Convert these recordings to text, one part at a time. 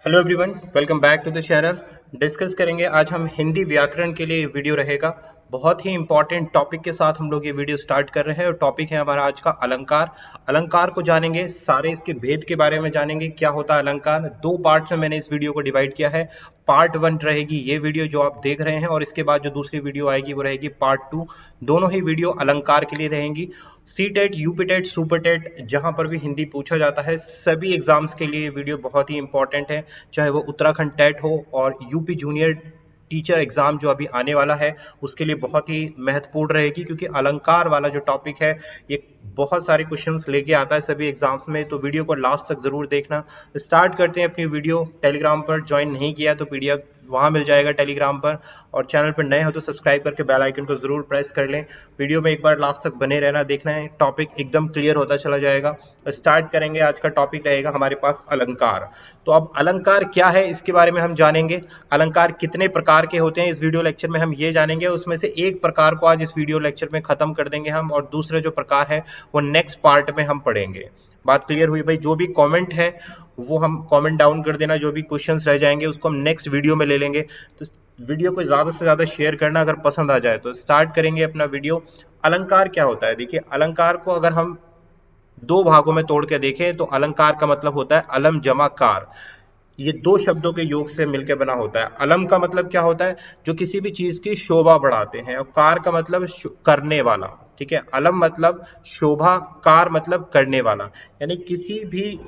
Hello everyone, welcome back to the channel. Discuss करेंगे आज हम हिंदी व्याकरण के लिए वीडियो रहेगा। बहुत ही इंपॉर्टेंट टॉपिक के साथ हम लोग ये वीडियो स्टार्ट कर रहे हैं और टॉपिक है हमारा आज का अलंकार। अलंकार को जानेंगे, सारे इसके भेद के बारे में जानेंगे, क्या होता है अलंकार। दो पार्ट्स में मैंने इस वीडियो को डिवाइड किया है। पार्ट 1 रहेगी ये वीडियो जो आप देख रहे हैं और इसके बाद जो दूसरी वीडियो आएगी वो रहेगी पार्ट 2। दोनों ही वीडियो अलंकार के लिए रहेंगी। C TET, UP TET, super TET, जहां पर भी हिंदी पूछा जाता है सभी एग्जाम्स के लिए वीडियो बहुत ही इंपॉर्टेंट है, चाहे वो उत्तराखंड टेट हो और यूपी जूनियर टीचर एग्जाम जो अभी आने वाला है उसके लिए बहुत ही महत्वपूर्ण रहेगी, क्योंकि अलंकार वाला जो टॉपिक है ये बहुत सारे क्वेश्चंस लेके आता है सभी एग्जाम्स में। तो वीडियो को लास्ट तक जरूर देखना। स्टार्ट करते हैं अपनी वीडियो। टेलीग्राम पर ज्वाइन नहीं किया तो पीडीएफ वहां मिल जाएगा टेलीग्राम पर, और चैनल पर नए हो तो सब्सक्राइब करके बेल आइकन को जरूर प्रेस कर लें। वीडियो में एक बार लास्ट तक बने रहना, देखना है टॉपिक एकदम क्लियर होता चला जाएगा। स्टार्ट करेंगे। आज का टॉपिक रहेगा हमारे पास अलंकार। तो अब अलंकार क्या है इसके बारे में हम जानेंगे। अलंकार कितने प्रकार के होते हैं इस वीडियो लेक्चर में हम ये जानेंगे। उसमें से एक प्रकार को आज इस वीडियो लेक्चर में खत्म कर देंगे हम, और दूसरे जो प्रकार है वो नेक्स्ट पार्ट में हम पढ़ेंगे। बात क्लियर हुई भाई? जो भी कमेंट है वो हम कमेंट डाउन कर देना, जो भी क्वेश्चंस रह जाएंगे उसको हम नेक्स्ट वीडियो में ले लेंगे। तो वीडियो को ज्यादा से ज्यादा शेयर करना अगर पसंद आ जाए तो। स्टार्ट करेंगे अपना वीडियो। अलंकार क्या होता है? देखिए, अलंकार को अगर हम दो भागों में तोड़ के देखें तो अलंकार का मतलब होता है अलम जमा कार। ये दो शब्दों के योग से मिलकर बना होता है। अलम का मतलब क्या होता है? जो किसी भी चीज की शोभा बढ़ाते हैं, और कार का मतलब करने वाला। ठीक है, अलम मतलब शोभा, कार मतलब करने वाला। यानी किसी भी,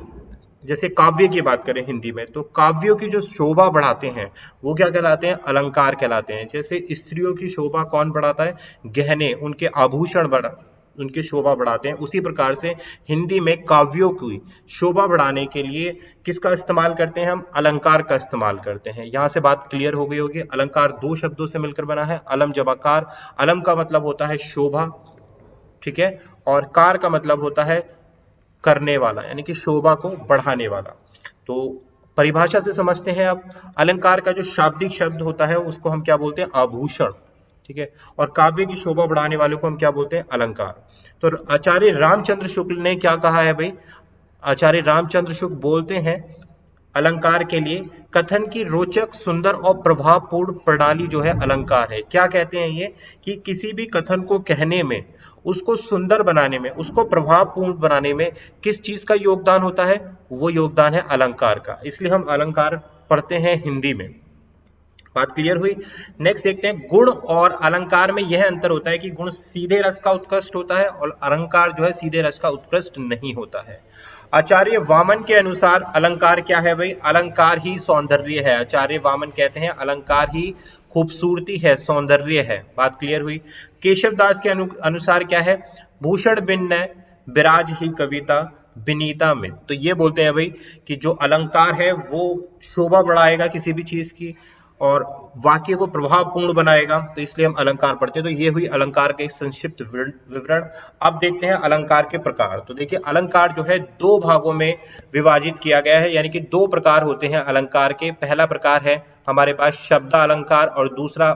जैसे काव्य की बात करें हिंदी में तो काव्यों की जो शोभा बढ़ाते हैं वो क्या कहलाते हैं? अलंकार कहलाते हैं। जैसे स्त्रियों की शोभा कौन बढ़ाता है? गहने, उनके आभूषण बढ़ा उनकी शोभा बढ़ाते हैं। उसी प्रकार से हिंदी में काव्यों की शोभा बढ़ाने के लिए किसका इस्तेमाल करते हैं? हम अलंकार का इस्तेमाल करते हैं। यहां से बात क्लियर हो गई होगी। अलंकार दो शब्दों से मिलकर बना है, अलम जबाकार। अलम का मतलब होता है शोभा, ठीक है, और कार का मतलब होता है करने वाला, यानी कि शोभा को बढ़ाने वाला। तो परिभाषा से समझते हैं अब। अलंकार का जो शाब्दिक शब्द होता है उसको हम क्या बोलते हैं? आभूषण। ठीक है, और काव्य की शोभा बढ़ाने वाले को हम क्या बोलते हैं? अलंकार। तो आचार्य रामचंद्र शुक्ल ने क्या कहा है भाई? आचार्य रामचंद्र शुक्ल बोलते हैं अलंकार के लिए, कथन की रोचक, सुंदर और प्रभावपूर्ण प्रणाली जो है अलंकार है। क्या कहते हैं ये? कि किसी भी कथन को कहने में, उसको सुंदर बनाने में, उसको प्रभावपूर्ण बनाने में किस चीज का योगदान होता है? वो योगदान है अलंकार का। इसलिए हम अलंकार पढ़ते हैं हिंदी में। बात क्लियर हुई? नेक्स्ट देखते हैं, गुण और अलंकार में यह अंतर होता है कि गुण सीधे रस का उत्कृष्ट होता है और अलंकार जो है सीधे रस का उत्कृष्ट नहीं होता है। आचार्य वामन के अनुसार अलंकार क्या है भाई? अलंकार ही सौंदर्य है। आचार्य वामन कहते हैं अलंकार ही खूबसूरती है, सौंदर्य है। बात क्लियर हुई? केशव दास के अनुसार क्या है? भूषण भिन्न विराज ही कविता विनीता में। तो ये बोलते हैं भाई कि जो अलंकार है वो शोभा बढ़ाएगा किसी भी चीज की और वाक्य को प्रभावपूर्ण बनाएगा, तो इसलिए हम अलंकार पढ़ते हैं। तो ये हुई अलंकार के संक्षिप्त विवरण। अब देखते हैं अलंकार के प्रकार। तो देखिए, अलंकार जो है दो भागों में विभाजित किया गया है, यानी कि दो प्रकार होते हैं अलंकार के। पहला प्रकार है हमारे पास शब्द अलंकार और दूसरा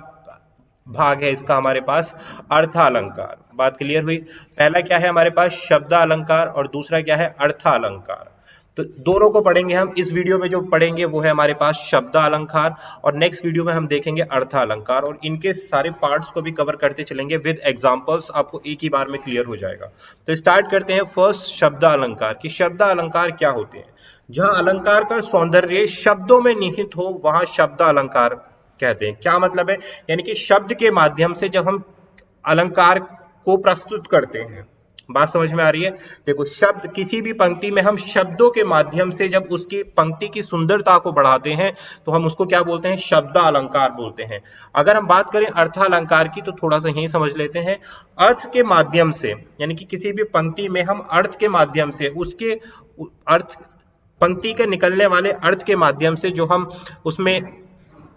भाग है इसका हमारे पास अर्थालंकार। बात क्लियर हुई? पहला क्या है हमारे पास? शब्द अलंकार, और दूसरा क्या है? अर्थालंकार। तो दोनों को पढ़ेंगे हम। इस वीडियो में जो पढ़ेंगे वो है हमारे पास शब्द अलंकार, और नेक्स्ट वीडियो में हम देखेंगे अर्थ अलंकार, और इनके सारे पार्ट्स को भी कवर करते चलेंगे विद एग्जांपल्स। आपको एक ही बार में क्लियर हो जाएगा। तो स्टार्ट करते हैं फर्स्ट शब्द अलंकार की। शब्द अलंकार क्या होते हैं? जहां अलंकार का सौंदर्य शब्दों में निहित हो वहां शब्द अलंकार कहते हैं। क्या मतलब है? यानी कि शब्द के माध्यम से जब हम अलंकार को प्रस्तुत करते हैं। बात समझ में आ रही है? देखो, शब्द, किसी भी पंक्ति में हम शब्दों के माध्यम से जब उसकी पंक्ति की सुंदरता को बढ़ाते हैं तो हम उसको क्या बोलते हैं? शब्द अलंकार बोलते हैं। अगर हम बात करें अर्थ अलंकार की तो थोड़ा सा यही समझ लेते हैं। अर्थ के माध्यम से, यानी कि किसी भी पंक्ति में हम अर्थ के माध्यम से, उसके अर्थ, पंक्ति के निकलने वाले अर्थ के माध्यम से जो हम उसमें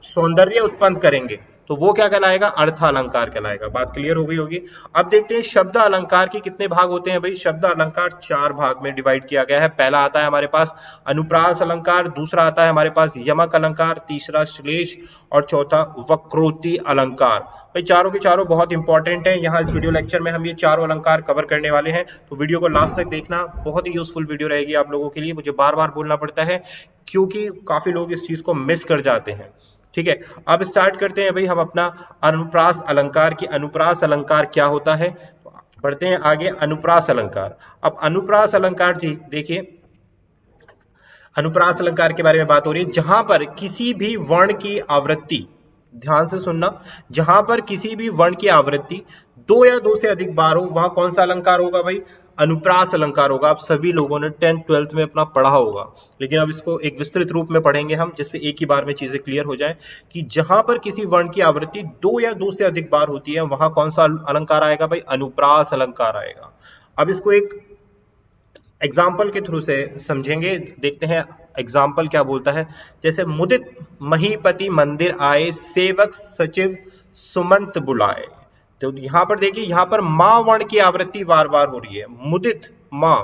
सौंदर्य उत्पन्न करेंगे तो वो क्या कहलाएगा? अर्थ अलंकार कहलाएगा। बात क्लियर हो गई होगी। अब देखते हैं शब्द अलंकार के कितने भाग होते हैं भाई? शब्द अलंकार चार भाग में डिवाइड किया गया है। पहला आता है हमारे पास अनुप्रास अलंकार, दूसरा आता है हमारे पास यमक अलंकार, तीसरा श्लेष, और चौथा वक्रोक्ति अलंकार। भाई चारों के चारों बहुत इंपॉर्टेंट है। यहाँ इस वीडियो लेक्चर में हम ये चारों अलंकार कवर करने वाले हैं, तो वीडियो को लास्ट तक देखना, बहुत ही यूजफुल वीडियो रहेगी आप लोगों के लिए। मुझे बार बार बोलना पड़ता है, क्योंकि काफी लोग इस चीज को मिस कर जाते हैं। ठीक है, अब स्टार्ट करते हैं भाई हम अपना अनुप्रास अलंकार की। अनुप्रास अलंकार क्या होता है, बढ़ते हैं आगे। अनुप्रास अलंकार, अब अनुप्रास अलंकार देखिए, अनुप्रास अलंकार के बारे में बात हो रही है जहां पर किसी भी वर्ण की आवृत्ति, ध्यान से सुनना, जहां पर किसी भी वर्ण की आवृत्ति दो या दो से अधिक बार हो, वहां कौन सा अलंकार होगा भाई, अनुप्रास अलंकार होगा। आप सभी लोगों ने 10th 12th में अपना पढ़ा होगा, लेकिन अब इसको एक विस्तृत रूप में पढ़ेंगे हम, जिससे एक ही बार में चीजें क्लियर हो जाए कि जहां पर किसी वर्ण की आवृत्ति दो या दो से अधिक बार होती है, वहां कौन सा अलंकार आएगा भाई, अनुप्रास अलंकार आएगा। अब इसको एक एग्जाम्पल के थ्रू से समझेंगे, देखते हैं एग्जाम्पल क्या बोलता है। जैसे मुदित महीपति मंदिर आए, सेवक सचिव सुमंत बुलाए। तो यहां पर देखिए, यहां पर मां वर्ण की आवृत्ति बार बार हो रही है। मुदित मां,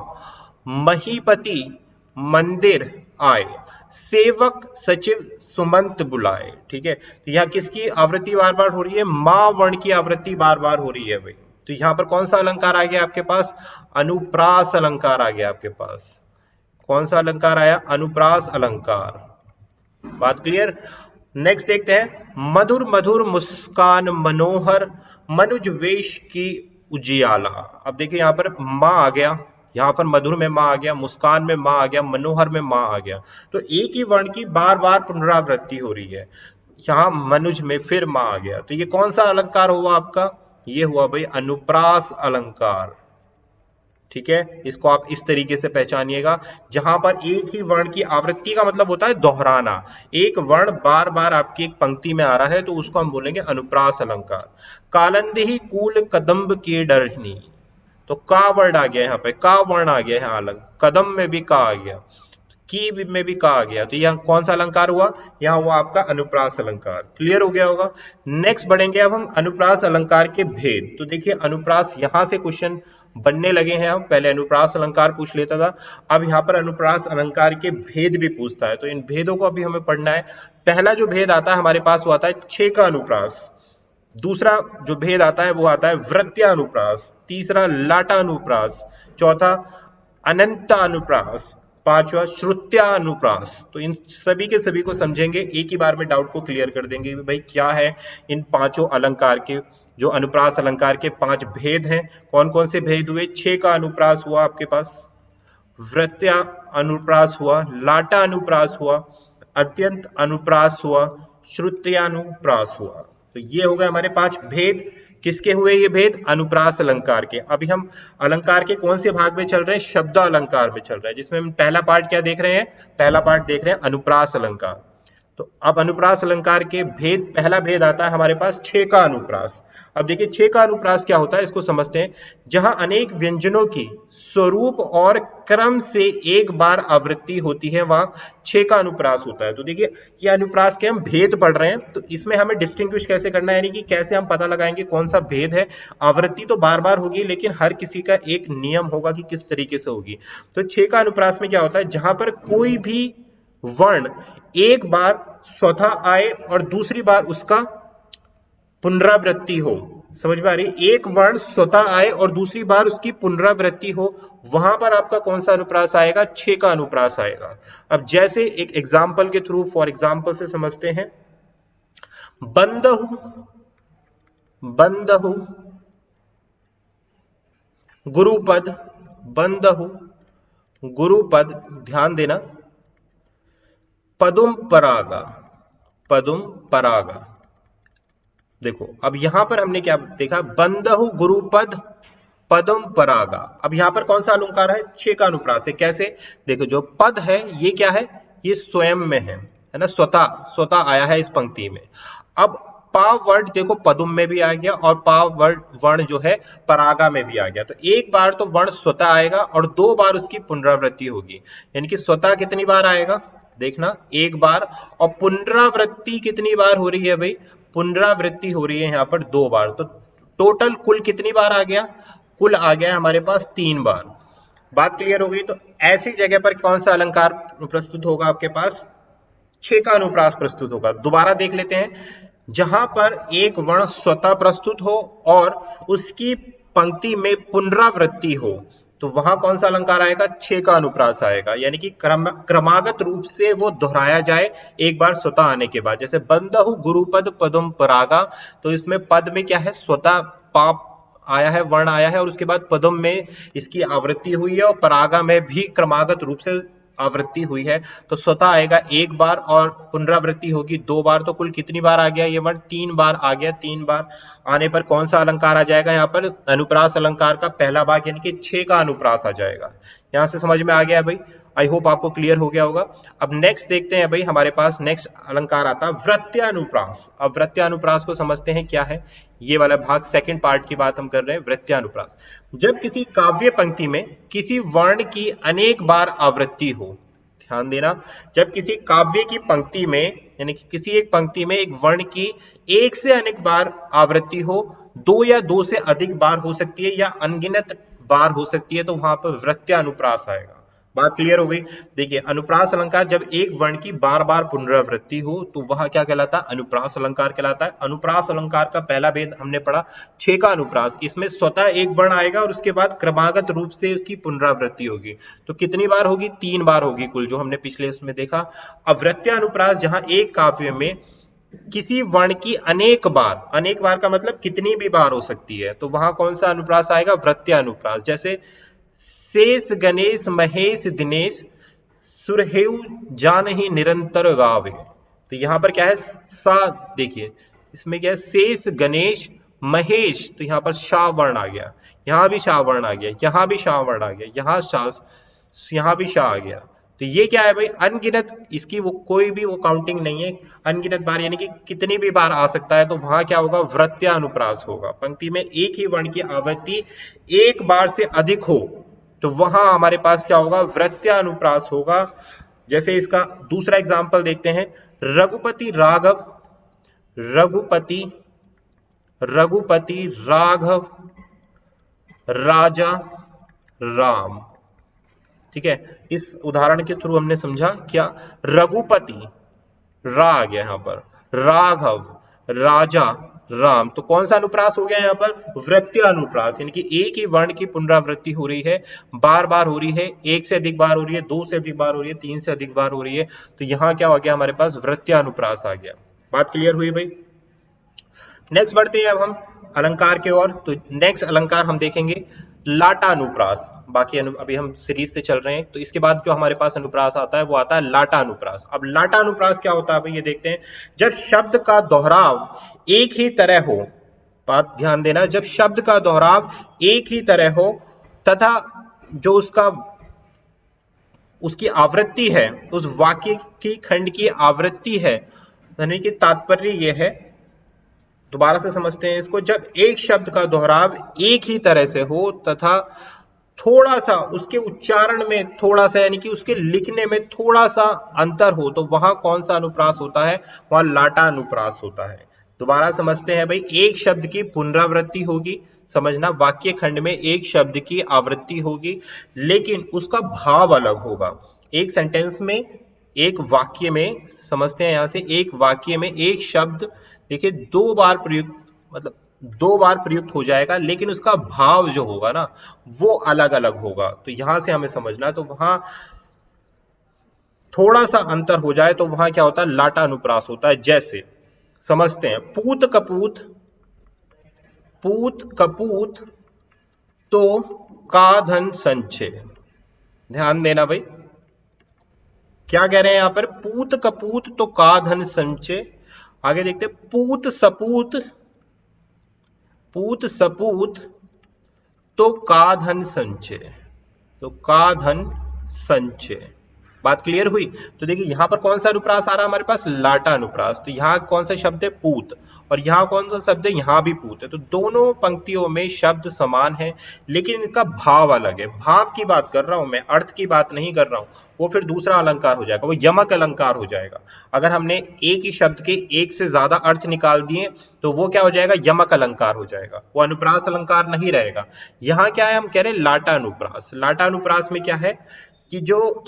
महीपति मंदिर आए, सेवक सचिव सुमंत बुलाए। ठीक है, तो यहां किसकी आवृत्ति बार बार हो रही है, मां वर्ण की आवृत्ति बार बार हो रही है भाई। तो यहां पर कौन सा अलंकार आ गया आपके पास, अनुप्रास अलंकार आ गया आपके पास। कौन सा अलंकार आया, अनुप्रास अलंकार। बात क्लियर। नेक्स्ट देखते हैं, मधुर मधुर मुस्कान मनोहर, मनुज वेश की उजियाला। अब देखिए यहां पर मां आ गया, यहां पर मधुर में मां आ गया, मुस्कान में मां आ गया, मनोहर में मां आ गया। तो एक ही वर्ण की बार बार पुनरावृत्ति हो रही है। यहां मनुज में फिर मां आ गया, तो ये कौन सा अलंकार हुआ आपका, ये हुआ भाई अनुप्रास अलंकार। ठीक है, इसको आप इस तरीके से पहचानिएगा, जहां पर एक ही वर्ण की आवृत्ति का मतलब होता है दोहराना। एक वर्ण बार बार आपकी एक पंक्ति में आ रहा है तो उसको हम बोलेंगे अनुप्रास अलंकार। कालंदी कूल कदम्ब की डरनी, तो का वर्ड आ गया, यहाँ पे का वर्ण आ गया है अलग, कदम में भी का आ गया, की में भी का आ गया, तो यहाँ कौन सा अलंकार हुआ, यहाँ हुआ आपका अनुप्रास अलंकार। क्लियर हो गया होगा। नेक्स्ट बढ़ेंगे अब हम अनुप्रास अलंकार के भेद। तो देखिए अनुप्रास, यहां से क्वेश्चन बनने लगे हैं। हम पहले अनुप्रास अलंकार पूछ लेता था, अब यहाँ पर अनुप्रास अलंकार के भेद भी पूछता है। तो इन भेदों को अभी हमें पढ़ना है। पहला जो भेद आता है हमारे पास वो आता है छे का अनुप्रास। दूसरा जो भेद आता है वो आता है वृत्त्या अनुप्रास। तीसरा लाटा अनुप्रास। चौथा अनंत अनुप्रास। पांचवा श्रुत्या अनुप्रास। तो इन सभी के सभी को समझेंगे, एक ही बार में डाउट को क्लियर कर देंगे भाई क्या है इन पांचों अलंकार के, जो अनुप्रास अलंकार के पांच भेद हैं। कौन कौन से भेद हुए, छे का अनुप्रास हुआ आपके पास, वृत्त्या अनुप्रास हुआ, लाटा अनुप्रास हुआ, अत्यंत अनुप्रास हुआ, श्रुत्यानुप्रास हुआ। तो ये हो गए हमारे पांच भेद। किसके हुए ये भेद, अनुप्रास अलंकार के। अभी हम अलंकार के कौन से भाग में चल रहे हैं, शब्द अलंकार में चल रहे हैं, जिसमें हम पहला पार्ट क्या देख रहे हैं, पहला पार्ट देख रहे हैं अनुप्रास अलंकार। तो अब अनुप्रास अलंकार के भेद, पहला भेद आता है हमारे पास छे का अनुप्रास। अब देखिए छे का अनुप्रास क्या होता है, इसको समझते हैं। जहां अनेक व्यंजनों की स्वरूप और क्रम से एक बार आवृत्ति होती है, वहां छे का अनुप्रास होता है। तो देखिए ये अनुप्रास के हम भेद पढ़ रहे हैं, तो इसमें हमें डिस्टिंग्विश कैसे करना है, यानी कि कैसे हम पता लगाएंगे कौन सा भेद है। आवृत्ति तो बार बार होगी, लेकिन हर किसी का एक नियम होगा कि किस तरीके से होगी। तो छे का अनुप्रास में क्या होता है, जहां पर कोई भी वर्ण एक बार स्वतः आए और दूसरी बार उसका पुनरावृत्ति हो। समझ में आ रही, एक वर्ण स्वतः आए और दूसरी बार उसकी पुनरावृत्ति हो, वहां पर आपका कौन सा अनुप्रास आएगा, छे का अनुप्रास आएगा। अब जैसे एक एग्जाम्पल के थ्रू, फॉर एग्जाम्पल से समझते हैं। बंदहु, बंदहु, गुरुपद, बंदहु, गुरुपद, ध्यान देना। पदुम परागा, पदुम परागा। देखो अब यहां पर हमने क्या देखा, बंदहु गुरुपद पदम परागा। अब यहां पर कौन सा अलंकार है, छे का अनुप्रास है। कैसे, देखो जो पद है ये क्या है, ये स्वयं में है ना, स्वतः स्वतः आया है इस पंक्ति में। अब पा वर्ड देखो पदुम में भी आ गया और पा वर्ड वर्ण जो है परागा में भी आ गया। तो एक बार तो वर्ण स्वतः आएगा और दो बार उसकी पुनरावृत्ति होगी, यानी कि स्वतः कितनी बार आएगा, देखना एक बार, और पुनरावृत्ति कितनी बार हो रही है भाई, पुनरावृत्ति हो रही है यहाँ पर दो बार। तो टोटल कुल कितनी बार आ गया, कुल आ गया हमारे पास तीन बार। बात क्लियर हो गई। तो ऐसी जगह पर कौन सा अलंकार प्रस्तुत होगा आपके पास, छे का अनुप्रास प्रस्तुत होगा। दोबारा देख लेते हैं, जहां पर एक वर्ण स्वतः प्रस्तुत हो और उसकी पंक्ति में पुनरावृत्ति हो, तो वहां कौन सा अलंकार आएगा, छे का अनुप्रास आएगा, यानी कि क्रमागत रूप से वो दोहराया जाए एक बार स्वतः आने के बाद। जैसे बंदहु गुरुपद पदम परागा, तो इसमें पद में क्या है, स्वतः पाप आया है, वर्ण आया है, और उसके बाद पदम में इसकी आवृत्ति हुई है, और परागा में भी क्रमागत रूप से आवृत्ति हुई है। तो स्वतः आएगा एक बार और पुनरावृत्ति होगी दो बार, तो कुल कितनी बार आ गया ये वर्ण, तीन बार आ गया। तीन बार आने पर कौन सा अलंकार आ जाएगा, यहाँ पर अनुप्रास अलंकार का पहला भाग यानी कि छह का अनुप्रास आ जाएगा। यहां से समझ में आ गया भाई, आई होप आपको क्लियर हो गया होगा। अब नेक्स्ट देखते हैं भाई, हमारे पास नेक्स्ट अलंकार आता है वृत्यानुप्रास। अब वृत्यानुप्रास को समझते हैं क्या है, ये वाला भाग सेकंड पार्ट की बात हम कर रहे हैं। वृत्यानुप्रास, जब किसी काव्य पंक्ति में किसी वर्ण की अनेक बार आवृत्ति हो, ध्यान देना, जब किसी काव्य की पंक्ति में यानी कि किसी एक पंक्ति में एक वर्ण की एक से अनेक बार आवृत्ति हो, दो या दो से अधिक बार हो सकती है या अनगिनत बार हो सकती है, तो वहां पर वृत्यानुप्रास आएगा। बात क्लियर हो गई। देखिए अनुप्रास अलंकार जब एक वर्ण की बार बार पुनरावृत्ति हो तो वह क्या कहलाता है, अनुप्रास अलंकार कहलाता है। अनुप्रास अलंकार का पहला भेद हमने पढ़ा छह का अनुप्रास, इसमें स्वतः एक वर्ण आएगा और उसके बाद क्रमागत रूप से उसकी पुनरावृत्ति होगी। तो कितनी बार होगी, तीन बार होगी कुल, जो हमने पिछले इसमें देखा। अब वृत्यानुप्रास जहां एक काव्य में किसी वर्ण की अनेक बार का मतलब कितनी भी बार हो सकती है, तो वहां कौन सा अनुप्रास आएगा, वृत्यानुप्रास। जैसे शेष गणेश महेश दिनेश सुरहेउ जानहि निरंतर गावे, तो यहां पर क्या है, सा, देखिए इसमें क्या है, शेष गणेश महेश, तो यहां पर शाह वर्ण आ गया, यहां भी शाह वर्ण आ गया, यहां भी शाह वर्ण आ गया, यहां भी शाह आ गया। तो ये क्या है भाई, अनगिनत, इसकी वो कोई भी वो काउंटिंग नहीं है, अनगिनत बार यानी कि कितनी भी बार आ सकता है, तो वहां क्या होगा, वृत्यानुप्रास होगा। पंक्ति में एक ही वर्ण की आवृत्ति एक बार से अधिक हो तो वहां हमारे पास क्या होगा, वृत्यानुप्रास होगा। जैसे इसका दूसरा एग्जांपल देखते हैं, रघुपति राघव, रघुपति राघव राजा राम। ठीक है, इस उदाहरण के थ्रू हमने समझा क्या, रघुपति रा आ गया यहां पर, राघव राजा राम, तो कौन सा अनुप्रास हो गया यहाँ पर, वृत्यानुप्रास, यानी कि एक ही वर्ण की पुनरावृत्ति हो रही है, बार बार हो रही है, एक से अधिक बार हो रही है, दो से अधिक बार हो रही है, तीन से अधिक बार हो रही है, तो यहाँ क्या हो गया, हमारे पास वृत्यानुप्रास आ गया। बात क्लियर हुई भाई। नेक्स्ट बढ़ते हैं अब हम अलंकार के ओर। तो नेक्स्ट अलंकार हम देखेंगे लाटानुप्रास। बाकी अभी हम सीरीज से चल रहे हैं, तो इसके बाद जो हमारे पास अनुप्रास आता है वो आता है लाटानुप्रास। अब लाटानुप्रास क्या होता है भाई, ये देखते हैं। जब शब्द का दोहराव एक ही तरह हो, बात ध्यान देना, जब शब्द का दोहराव एक ही तरह हो तथा जो उसकी आवृत्ति है, उस वाक्य की खंड की आवृत्ति है, यानी कि तात्पर्य यह है, दोबारा से समझते हैं इसको, जब एक शब्द का दोहराव एक ही तरह से हो तथा थोड़ा सा उसके उच्चारण में थोड़ा सा यानी कि उसके लिखने में थोड़ा सा अंतर हो, तो वहां कौन सा अनुप्रास होता है, वहां लाटानुप्रास होता है। दोबारा समझते हैं भाई, एक शब्द की पुनरावृत्ति होगी, समझना, वाक्य खंड में एक शब्द की आवृत्ति होगी, लेकिन उसका भाव अलग होगा। एक सेंटेंस में, एक वाक्य में, समझते हैं यहां से, एक वाक्य में एक शब्द देखिए दो बार प्रयुक्त, मतलब दो बार प्रयुक्त हो जाएगा, लेकिन उसका भाव जो होगा ना वो अलग अलग होगा। तो यहां से हमें समझना, तो वहां थोड़ा सा अंतर हो जाए तो वहां क्या होता है, लाटानुप्रास होता है। जैसे समझते हैं, पूत कपूत, पूत कपूत तो का धन संचय। ध्यान देना भाई, क्या कह रहे हैं यहां पर, पूत कपूत तो का धन संचय। आगे देखते हैं, पूत सपूत, पूत सपूत तो का धन संचय, तो का धन संचय। बात क्लियर हुई। तो देखिए यहां पर कौन सा अनुप्रास आ रहा है हमारे पास, लाटानुप्रास। तो यहां कौन सा शब्द है, पूत, और यहां कौन सा शब्द है, यहां भी पूत है। तो दोनों पंक्तियों में शब्द समान है, लेकिन इनका भाव अलग है। भाव की बात कर रहा हूं मैं, अर्थ की बात नहीं कर रहा हूं, वो फिर दूसरा अलंकार हो जाएगा, वो यमक अलंकार हो जाएगा। अगर हमने एक ही शब्द के एक से ज्यादा अर्थ निकाल दिए तो वो क्या हो जाएगा, यमक अलंकार हो जाएगा, वो अनुप्रास अलंकार नहीं रहेगा। यहां क्या है, हम कह रहे हैं लाटानुप्रास। लाटानुप्रास में क्या है कि जो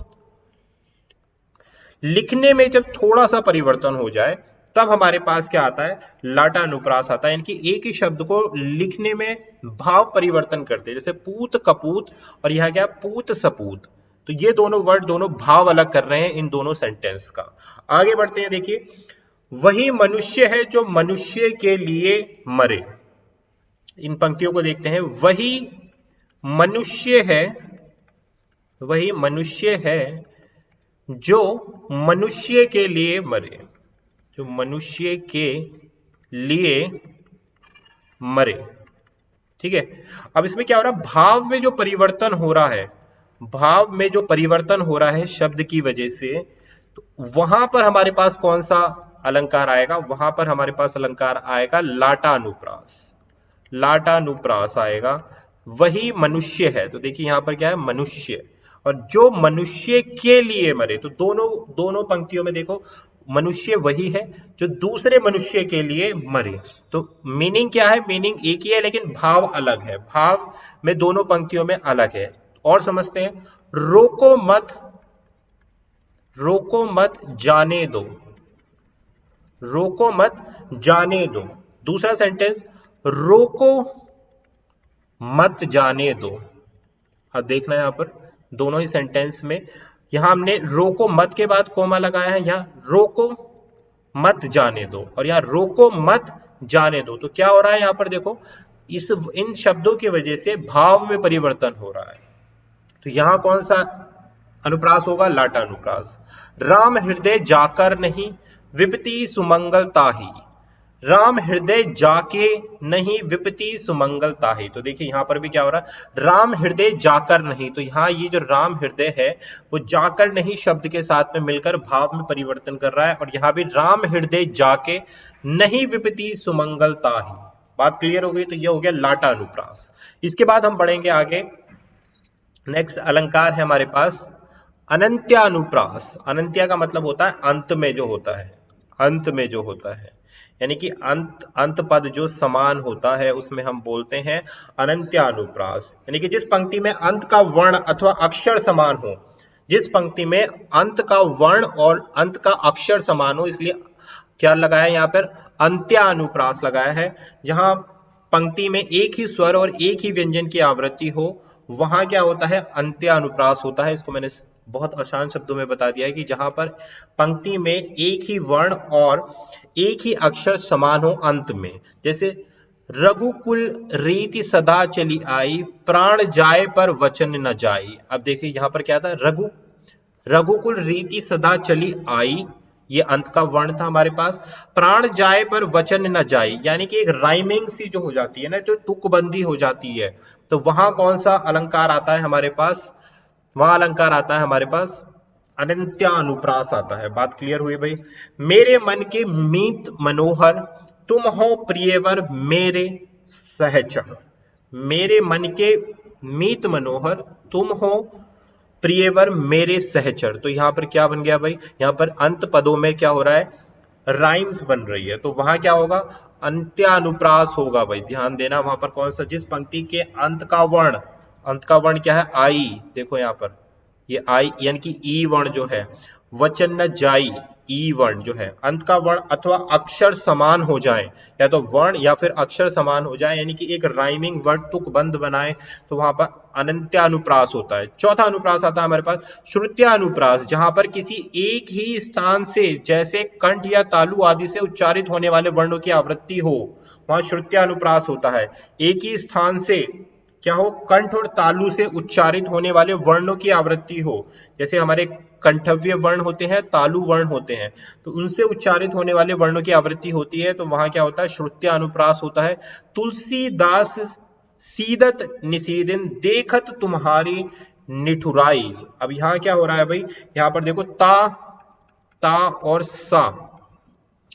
लिखने में जब थोड़ा सा परिवर्तन हो जाए तब हमारे पास क्या आता है, लाटानुप्रास आता है। यानी कि एक ही शब्द को लिखने में भाव परिवर्तन करते हैं, जैसे पूत कपूत और यह क्या, पूत सपूत। तो ये दोनों वर्ड दोनों भाव अलग कर रहे हैं इन दोनों सेंटेंस का। आगे बढ़ते हैं, देखिए, वही मनुष्य है जो मनुष्य के लिए मरे। इन पंक्तियों को देखते हैं, वही मनुष्य है, वही मनुष्य है जो मनुष्य के लिए मरे, जो मनुष्य के लिए मरे। ठीक है, अब इसमें क्या हो रहा है, भाव में जो परिवर्तन हो रहा है, भाव में जो परिवर्तन हो रहा है शब्द की वजह से, तो वहां पर हमारे पास कौन सा अलंकार आएगा, वहां पर हमारे पास अलंकार आएगा लाटानुप्रास। लाटानुप्रास आएगा, वही मनुष्य है। तो देखिए यहां पर क्या है, मनुष्य, और जो मनुष्य के लिए मरे। तो दोनों दोनों पंक्तियों में देखो, मनुष्य वही है जो दूसरे मनुष्य के लिए मरे। तो मीनिंग क्या है, मीनिंग एक ही है लेकिन भाव अलग है, भाव में दोनों पंक्तियों में अलग है। और समझते हैं, रोको मत, रोको मत जाने दो, रोको मत जाने दो। दूसरा सेंटेंस, रोको मत जाने दो। अब देखना यहां पर दोनों ही सेंटेंस में, यहां हमने रोको मत के बाद कोमा लगाया है, यहां रोको मत जाने दो और यहां रोको मत जाने दो। तो क्या हो रहा है यहां पर देखो, इस इन शब्दों की वजह से भाव में परिवर्तन हो रहा है। तो यहां कौन सा अनुप्रास होगा, लाटानुप्रास। राम हृदय जाकर नहीं विपति सुमंगल ताही, राम हृदय जाके नहीं विपति सुमंगल ताही। तो देखिए यहां पर भी क्या हो रहा है, राम हृदय जाकर नहीं। तो यहां ये जो राम हृदय है वो जाकर नहीं शब्द के साथ में मिलकर भाव में परिवर्तन कर रहा है, और यहां भी राम हृदय जाके नहीं विपति सुमंगल ताही। बात क्लियर हो गई। तो ये हो गया लाटानुप्रास। इसके बाद हम बढ़ेंगे आगे। नेक्स्ट अलंकार है हमारे पास अनंत्यानुप्रास। अनंत्या का मतलब होता है अंत में जो होता है, अंत में जो होता है, यानी कि अंत, अंत पद जो समान होता है उसमें हम बोलते हैं अनंत्यानुप्रास। यानी कि जिस पंक्ति में अंत का वर्ण अथवा अक्षर समान हो, जिस पंक्ति में अंत का वर्ण और अंत का अक्षर समान हो, इसलिए क्या लगाया यहाँ पर, अंत्यानुप्रास लगाया है। जहां पंक्ति में एक ही स्वर और एक ही व्यंजन की आवृत्ति हो, वहां क्या होता है, अंत्यानुप्रास होता है। इसको मैंने बहुत आसान शब्दों में बता दिया है कि जहां पर पंक्ति में एक ही वर्ण और एक ही अक्षर समान हो अंत में, जैसे रघुकुल रीति सदा चली आई, प्राण जाए पर वचन न जाई। अब देखिए यहां पर क्या था, रघुकुल रीति सदा चली आई, ये अंत का वर्ण था हमारे पास। प्राण जाए पर वचन न जाए, यानी कि एक राइमिंग सी जो हो जाती है ना, जो तुकबंदी हो जाती है, तो वहां कौन सा अलंकार आता है हमारे पास, वहां अलंकार आता है हमारे पास अनंत्यानुप्रास आता है। बात क्लियर हुई भाई। मेरे मन के मीत मनोहर, तुम हो प्रियवर मेरे सहचर। मेरे मन के मीत मनोहर, तुम हो प्रियवर मेरे सहचर। तो यहां पर क्या बन गया भाई, यहां पर अंत पदों में क्या हो रहा है, राइम्स बन रही है। तो वहां क्या होगा, अंत्यानुप्रास होगा भाई, ध्यान देना। वहां पर कौन सा, जिस पंक्ति के अंत का वर्ण, अंत का वर्ण क्या है, आई। देखो यहां पर ये आई यानी कि ई वर्ण जो है, वचन न जाई, ई वर्ण जो है, अंत का वर्ण अथवा अक्षर समान हो जाए, या तो वर्ण या फिर अक्षर समान हो जाए, यानी कि एक राइमिंग वर्ड तुकबंद बनाए, तो वहां पर अनंत्यानुप्रास होता है। चौथा अनुप्रास आता है हमारे पास श्रुत्यानुप्रास, जहां पर किसी एक ही स्थान से, जैसे कंठ या तालु आदि से उच्चारित होने वाले वर्णों की आवृत्ति हो, वहां श्रुत्यानुप्रास होता है। एक ही स्थान से क्या हो, कंठ और तालु से उच्चारित होने वाले वर्णों की आवृत्ति हो, जैसे हमारे कंठव्य वर्ण होते हैं, तालु वर्ण होते हैं, तो उनसे उच्चारित होने वाले वर्णों की आवृत्ति होती है, तो वहां क्या होता है, श्रुत्यानुप्रास होता है। तुलसीदास सीदत निषेदिन देखत तुम्हारी निठुराई। अब यहां क्या हो रहा है भाई, यहां पर देखो ता और सा,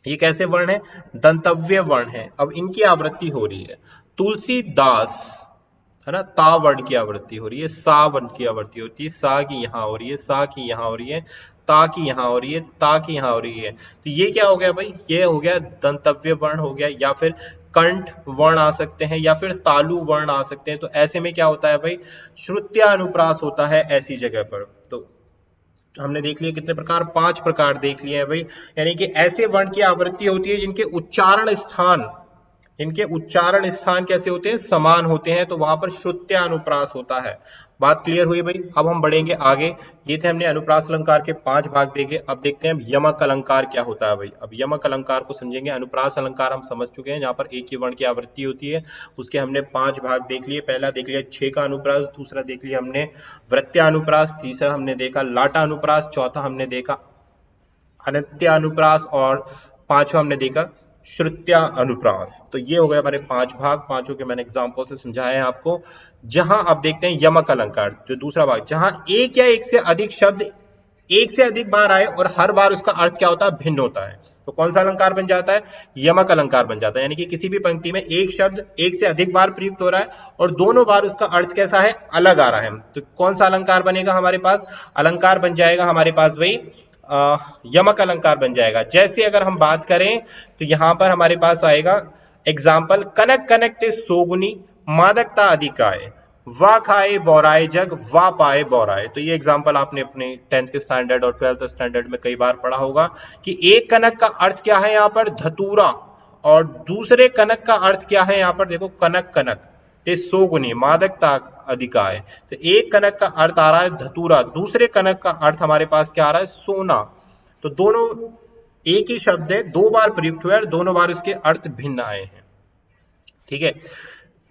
ये कैसे वर्ण है, दंतव्य वर्ण है। अब इनकी आवृत्ति हो रही है, तुलसीदास है ना, ता वर्ण की आवृत्ति हो रही है, सा वर्ण की आवृत्ति होती है, सा की यहां हो रही है, सा की यहां हो रही है, ता की यहां हो रही है, ता की यहां हो रही है। तो ये क्या हो गया भाई, ये हो गया दंतव्य वर्ण हो गया, या फिर कंठ वर्ण आ सकते हैं, या फिर तालु वर्ण आ सकते हैं। तो ऐसे में क्या होता है भाई, श्रुत्यानुप्रास होता है ऐसी जगह पर। तो हमने देख लिए कितने प्रकार, 5 प्रकार देख लिए हैं भाई। यानी कि ऐसे वर्ण की आवृत्ति होती है जिनके उच्चारण स्थान कैसे होते हैं, समान होते हैं, तो वहां पर श्रुत्यानुप्रास होता है। बात क्लियर हुई भाई। अब हम बढ़ेंगे आगे। ये थे हमने अनुप्रास अलंकार के 5 भाग देखे। अब देखते हैं यमक अलंकार क्या होता है भाई। अब यमक अलंकार को समझेंगे। अनुप्रास अलंकार हम समझ चुके हैं, जहां पर एक ही वर्ण की आवृत्ति होती है, उसके हमने 5 भाग देख लिए। पहला देख लिया छे का अनुप्रास, दूसरा देख लिया हमने वृत्त्यानुप्रास, तीसरा हमने देखा लाटा अनुप्रास, चौथा हमने देखा अनत्यानुप्रास और पांचवा हमने देखा श्रुत्या अनुप्रास। तो ये हो गए हमारे 5 भाग, पांचों के मैंने एग्जाम्पल से समझाया है आपको। जहां अब देखते हैं यमक अलंकार, जो दूसरा भाग, जहां एक या एक से अधिक शब्द एक से अधिक बार आए और हर बार उसका अर्थ क्या होता है, भिन्न होता है, तो कौन सा अलंकार बन जाता है, यमक अलंकार बन जाता है। यानी कि किसी भी पंक्ति में एक शब्द एक से अधिक बार प्रयुक्त हो रहा है और दोनों बार उसका अर्थ कैसा है, अलग आ रहा है, तो कौन सा अलंकार बनेगा हमारे पास, अलंकार बन जाएगा हमारे पास भाई यमक अलंकार बन जाएगा। जैसे अगर हम बात करें तो यहां पर हमारे पास आएगा एग्जाम्पल, कनक कनक ते सोगुनी मादकता अधिकाय, वा खाए बौराए जग वा पाए बौराए। तो ये एग्जाम्पल आपने अपने 10th के स्टैंडर्ड और 12th स्टैंडर्ड में कई बार पढ़ा होगा कि एक कनक का अर्थ क्या है यहाँ पर, धतूरा, और दूसरे कनक का अर्थ क्या है यहाँ पर, देखो कनक कनक ते सोगुनी मादकता अधिकाय। तो एक कनक का अर्थ आ रहा है धतूरा, दूसरे कनक का अर्थ हमारे पास क्या आ रहा है, सोना। तो दोनों एक ही शब्द है, 2 बार प्रयुक्त हुए और दोनों बार इसके अर्थ भिन्न आए हैं। ठीक है।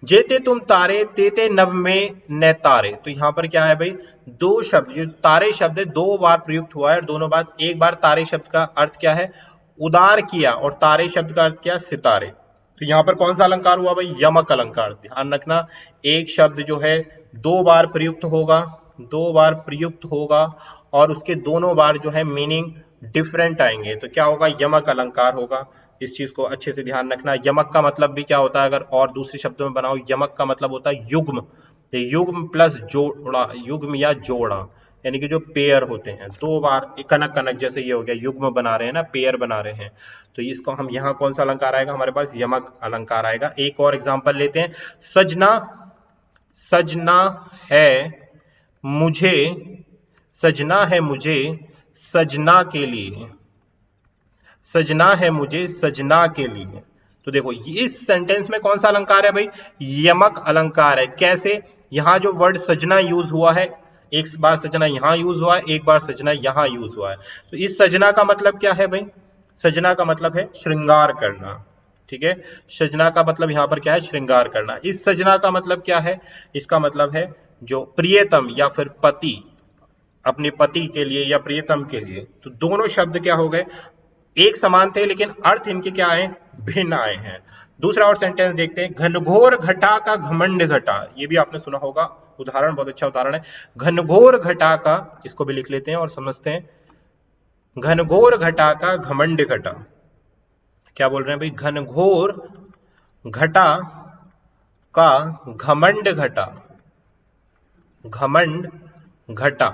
जेते तुम तारे तेते नव में न तारे। तो यहां पर क्या है भाई, 2 शब्द, जो तारे शब्द है 2 बार प्रयुक्त हुआ है और दोनों बार, एक बार तारे शब्द का अर्थ क्या है, उदार किया, और तारे शब्द का अर्थ क्या, सितारे। तो यहां पर कौन सा अलंकार हुआ भाई, यमक अलंकार। ध्यान रखना, एक शब्द जो है 2 बार प्रयुक्त होगा, 2 बार प्रयुक्त होगा और उसके दोनों बार जो है मीनिंग डिफरेंट आएंगे, तो क्या होगा, यमक अलंकार होगा। इस चीज को अच्छे से ध्यान रखना। यमक का मतलब भी क्या होता है, अगर और दूसरे शब्दों में बनाओ, यमक का मतलब होता है युग्म, युग्म प्लस जोड़ा, युग्म या जोड़ा, यानी कि जो पेयर होते हैं 2 बार, कनक कनक जैसे ये हो गया, युग्म बना रहे हैं ना, पेयर बना रहे हैं, तो इसको हम यहाँ कौन सा अलंकार आएगा हमारे पास, यमक अलंकार आएगा। एक और एग्जाम्पल लेते हैं, सजना सजना है मुझे, सजना है मुझे सजना के लिए, सजना है मुझे सजना के लिए। तो देखो इस सेंटेंस में कौन सा अलंकार है भाई, यमक अलंकार है। कैसे, यहां जो वर्ड सजना यूज हुआ है, एक बार सजना यहां यूज हुआ है, एक बार सजना यहां यूज हुआ है। तो इस सजना का मतलब क्या है भाई, सजना का मतलब है श्रृंगार करना। ठीक है, सजना का मतलब यहां पर क्या है, श्रृंगार करना। इस सजना का मतलब क्या है, इसका मतलब है जो प्रियतम या फिर पति, अपने पति के लिए या प्रियतम के लिए। तो दोनों शब्द क्या हो गए, एक समान थे लेकिन अर्थ इनके क्या आए, भिन्न आए हैं। दूसरा और सेंटेंस देखते हैं, घनघोर घटा का घमंड घटा। ये भी आपने सुना होगा उदाहरण, बहुत अच्छा उदाहरण है। घनघोर घटा का, इसको भी लिख लेते हैं और समझते हैं। घनघोर घटा का घमंड घटा, क्या बोल रहे हैं भाई, घनघोर घटा का घमंड घटा, घमंड घटा।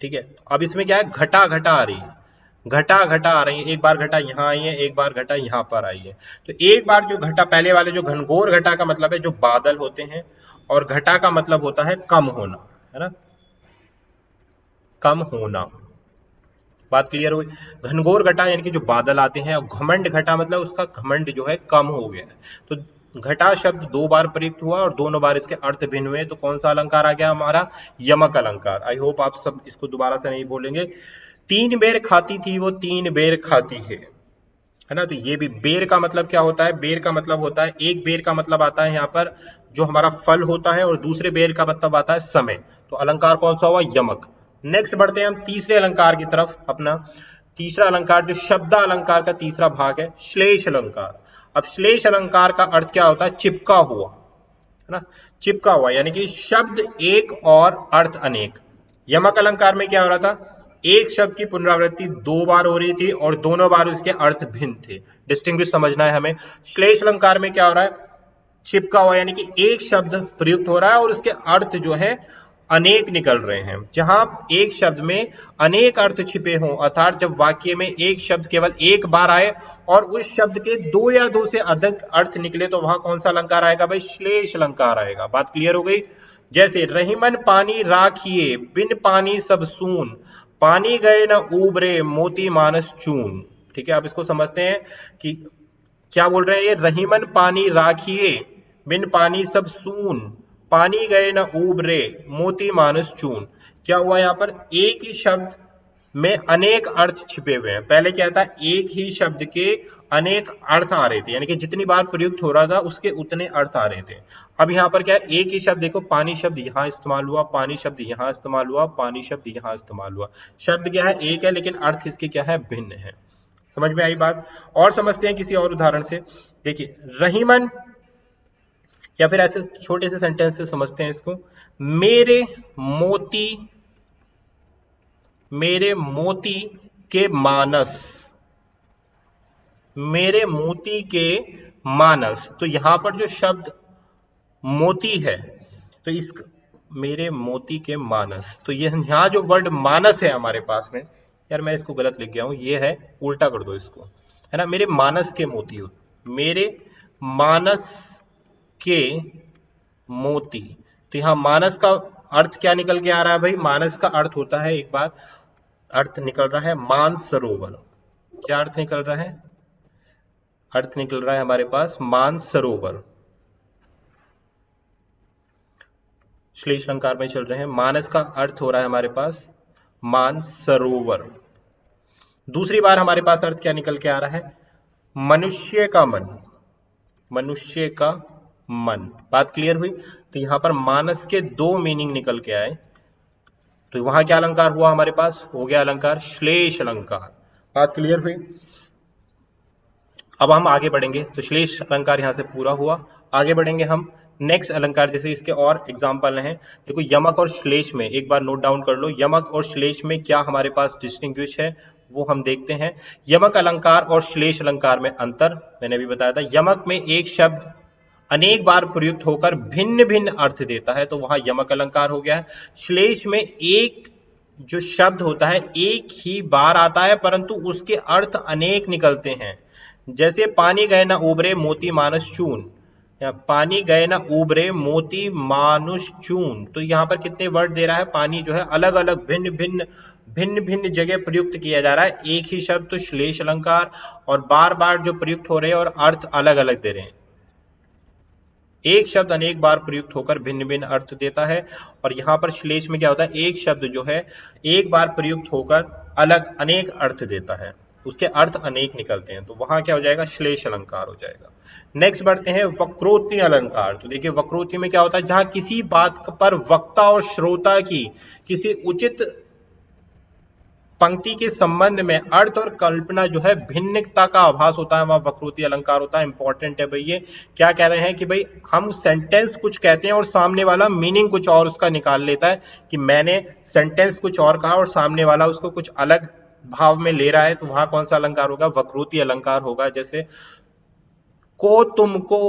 ठीक है, अब इसमें क्या है, घटा घटा आ रही है, घटा घटा आ रही है, एक बार घटा यहां आई है, एक बार घटा यहां पर आई है। तो एक बार जो घटा, पहले वाले जो घनघोर घटा का मतलब है जो बादल होते हैं, और घटा का मतलब होता है कम होना, है ना, कम होना। बात क्लियर हुई। घनघोर घटा यानी कि जो बादल आते हैं, और घमंड घटा मतलब उसका घमंड जो है कम हो गया है। तो घटा शब्द 2 बार प्रयुक्त हुआ और दोनों बार इसके अर्थ भिन्न हुए, तो कौन सा अलंकार आ गया हमारा, यमक अलंकार। आई होप आप सब इसको दोबारा से नहीं बोलेंगे। 3 बेर खाती थी वो 3 बेर खाती है ना। तो ये भी, बेर का मतलब क्या होता है, बेर का मतलब होता है, एक बेर का मतलब आता है यहाँ पर जो हमारा फल होता है, और दूसरे बेर का मतलब आता है समय। तो अलंकार कौन सा हुआ, यमक। नेक्स्ट बढ़ते हैं हम तीसरे अलंकार की तरफ। अपना तीसरा अलंकार जो शब्द अलंकार का तीसरा भाग है, श्लेष अलंकार। अब श्लेष अलंकार का अर्थ क्या होता है, चिपका हुआ, है ना, चिपका हुआ, यानी कि शब्द एक और अर्थ अनेक। यमक अलंकार में क्या हो रहा था, एक शब्द की पुनरावृत्ति 2 बार हो रही थी और दोनों बार उसके अर्थ भिन्न थे। डिस्टिंग्विश समझना है हमें। श्लेष अलंकार में क्या हो रहा है, चिपका हुआ, यानी कि एक शब्द प्रयुक्त हो रहा है और उसके अर्थ जो है अनेक निकल रहे हैं। जहां एक शब्द में अनेक अर्थ छिपे हों, अर्थात जब वाक्य में एक शब्द केवल एक बार आए और उस शब्द के 2 या 2 से अधिक अर्थ निकले, तो वहां कौन सा अलंकार आएगा भाई, श्लेष अलंकार आएगा। बात क्लियर हो गई। जैसे रहीमन पानी राखिए बिन पानी सब सून, पानी गए न ऊबरे मोती मानस चून। ठीक है, आप इसको समझते हैं कि क्या बोल रहे हैं ये, रहीमन पानी राखिए बिन पानी सब सून, पानी गए न ऊबरे मोती मानस चून। क्या हुआ यहाँ पर, एक ही शब्द में अनेक अर्थ छिपे हुए हैं। पहले क्या था, एक ही शब्द के अनेक अर्थ आ रहे थे, यानी कि जितनी बार प्रयुक्त हो रहा था उसके उतने अर्थ आ रहे थे। अब यहाँ पर क्या है, एक ही शब्द देखो, पानी शब्द यहाँ इस्तेमाल हुआ, पानी शब्द यहाँ इस्तेमाल हुआ, पानी शब्द यहाँ इस्तेमाल हुआ। शब्द क्या है, एक है, लेकिन अर्थ इसके क्या है, भिन्न है। समझ में आई बात। और समझते हैं किसी और उदाहरण से। देखिए रहीमन, या फिर ऐसे छोटे से सेंटेंस से समझते हैं इसको। मेरे मोती के मानस, मेरे मोती के मानस, तो यहां पर जो शब्द मोती है, तो इस मेरे मोती के मानस, तो ये यहां जो वर्ड मानस है हमारे पास में, यार मैं इसको गलत लिख गया हूं, ये है, उल्टा कर दो इसको, है ना, मेरे मानस के मोती, मेरे मानस के मोती। तो यहां मानस का अर्थ क्या निकल के आ रहा है भाई, मानस का अर्थ होता है, एक बार अर्थ निकल रहा है मानसरोवर। क्या अर्थ निकल रहा है, अर्थ निकल रहा है हमारे पास मानसरोवर। श्लेष अलंकार में चल रहे हैं, मानस का अर्थ हो रहा है हमारे पास मानसरोवर। दूसरी बार हमारे पास अर्थ क्या निकल के आ रहा है, मनुष्य का मन, मनुष्य का मन। बात क्लियर हुई। तो यहां पर मानस के दो मीनिंग निकल के आए, तो वहां क्या अलंकार हुआ हमारे पास, हो गया अलंकार श्लेष अलंकार। बात क्लियर हुई। अब हम आगे बढ़ेंगे, तो श्लेष अलंकार यहां से पूरा हुआ। आगे बढ़ेंगे हम नेक्स्ट अलंकार, जैसे इसके और एग्जांपल हैं। देखो यमक और श्लेष में एक बार नोट डाउन कर लो, यमक और श्लेष में क्या हमारे पास डिस्टिंग्विश है वो हम देखते हैं। यमक अलंकार और श्लेष अलंकार में अंतर मैंने अभी बताया था। यमक में एक शब्द अनेक बार प्रयुक्त होकर भिन्न भिन्न अर्थ देता है, तो वहां यमक अलंकार हो गया है। श्लेष में एक जो शब्द होता है एक ही बार आता है, परंतु उसके अर्थ अनेक निकलते हैं। जैसे पानी गए ना उबरे मोती मानस चून, पानी गए ना उबरे मोती मानुष चून, तो यहाँ पर कितने वर्ड दे रहा है, पानी जो है अलग अलग भिन्न भिन्न जगह प्रयुक्त किया जा रहा है। एक ही शब्द तो श्लेष अलंकार, और बार बार जो प्रयुक्त हो रहे हैं और अर्थ अलग अलग दे रहे हैं। एक शब्द अनेक बार प्रयुक्त होकर भिन्न भिन्न अर्थ देता है, और यहां पर श्लेष में क्या होता है, एक शब्द जो है एक बार प्रयुक्त होकर अलग अनेक अर्थ देता है, उसके अर्थ अनेक निकलते हैं, तो वहां क्या हो जाएगा, श्लेष अलंकार हो जाएगा। नेक्स्ट बढ़ते हैं वक्रोक्ति अलंकार। तो देखिए वक्रोक्ति में क्या होता है, जहां किसी बात पर वक्ता और श्रोता की किसी उचित पंक्ति के संबंध में अर्थ और कल्पना जो है भिन्नता का आभास होता है, वहां वक्रोक्ति अलंकार होता है। इंपॉर्टेंट है भाई, ये क्या कह रहे हैं कि भाई हम सेंटेंस कुछ कहते हैं और सामने वाला मीनिंग कुछ और उसका निकाल लेता है, कि मैंने सेंटेंस कुछ और कहा और सामने वाला उसको कुछ अलग भाव में ले रहा है, तो वहां कौन सा अलंकार होगा, वक्रोक्ति अलंकार होगा। जैसे को तुमको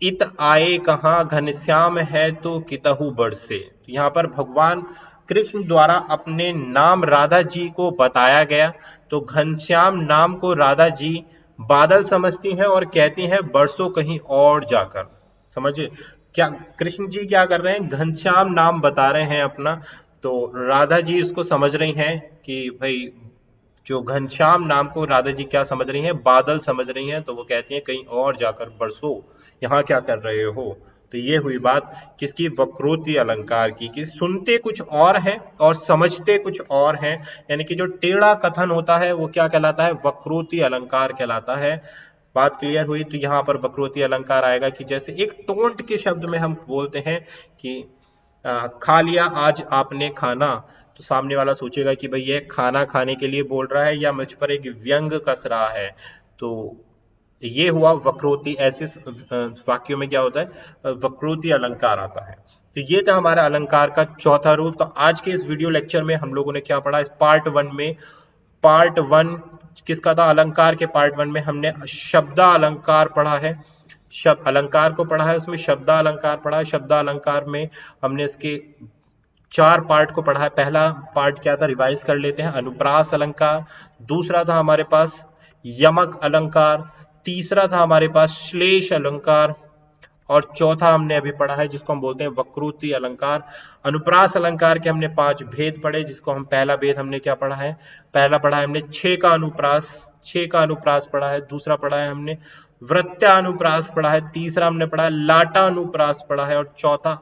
इत आए कहां, घनश्याम है तो कितहु बरसे। तो यहाँ पर भगवान कृष्ण द्वारा अपने नाम राधा जी को बताया गया, तो घनश्याम नाम को राधा जी बादल समझती हैं और कहती हैं बरसों कहीं और जाकर। समझिए क्या कृष्ण जी क्या कर रहे हैं, घनश्याम नाम बता रहे हैं अपना, तो राधा जी इसको समझ रही हैं कि भाई जो घनश्याम नाम को राधा जी क्या समझ रही हैं, बादल समझ रही हैं, तो वो कहती हैं कहीं और जाकर बरसो, यहाँ क्या कर रहे हो। तो ये हुई बात किसकी, वक्रोक्ति अलंकार की, कि सुनते कुछ और है और समझते कुछ और है, यानी कि जो टेढ़ा कथन होता है वो क्या कहलाता है, वक्रोक्ति अलंकार कहलाता है। बात क्लियर हुई। तो यहाँ पर वक्रोक्ति अलंकार आएगा कि जैसे एक टोंट के शब्द में हम बोलते हैं कि खा लिया आज आपने खाना, तो सामने वाला सोचेगा कि भाई ये खाना खाने के लिए बोल रहा है या मुझ पर एक व्यंग कस रहा है। तो ये हुआ वक्रोक्ति। ऐसे वाक्यों में क्या होता है, वक्रोक्ति अलंकार आता है। तो ये था हमारा अलंकार का चौथा रूप। तो आज के इस वीडियो लेक्चर में हम लोगों ने क्या पढ़ा, इस पार्ट वन में, पार्ट वन किसका था, अलंकार के पार्ट वन में हमने शब्द अलंकार पढ़ा है, शब्द अलंकार को पढ़ा है, उसमें शब्द अलंकार पढ़ा है। शब्द अलंकार में हमने इसके 4 पार्ट को पढ़ा है। पहला पार्ट क्या था, रिवाइज कर लेते हैं, अनुप्रास अलंकार। दूसरा था हमारे पास यमक अलंकार। तीसरा था हमारे पास श्लेष अलंकार, और चौथा हमने अभी पढ़ा है जिसको हम बोलते हैं वक्रोक्ति अलंकार। अनुप्रास अलंकार के हमने 5 भेद पढ़े, जिसको हम पहला भेद हमने क्या पढ़ा है, पहला पढ़ा है हमने 6 का अनुप्रास, 6 का अनुप्रास पढ़ा है। दूसरा पढ़ा है हमने वृत्तानुप्रास पढ़ा है। तीसरा हमने पढ़ा है लाटानुप्रास पढ़ा है। और चौथा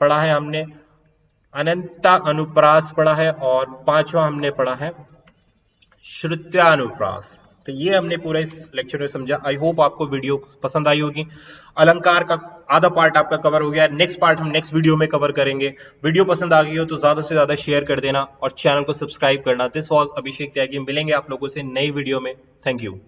पढ़ा है हमने अनंता अनुप्रास पढ़ा है। और पांचवा हमने पढ़ा है श्रुत्यानुप्रास। तो ये हमने पूरा इस लेक्चर में समझा। आई होप आपको वीडियो पसंद आई होगी। अलंकार का आधा पार्ट आपका कवर हो गया, नेक्स्ट पार्ट हम नेक्स्ट वीडियो में कवर करेंगे। वीडियो पसंद आ गई हो तो ज्यादा से ज्यादा शेयर कर देना और चैनल को सब्सक्राइब करना। दिस वॉज अभिषेक त्यागी। मिलेंगे आप लोगों से नई वीडियो में। Thank you.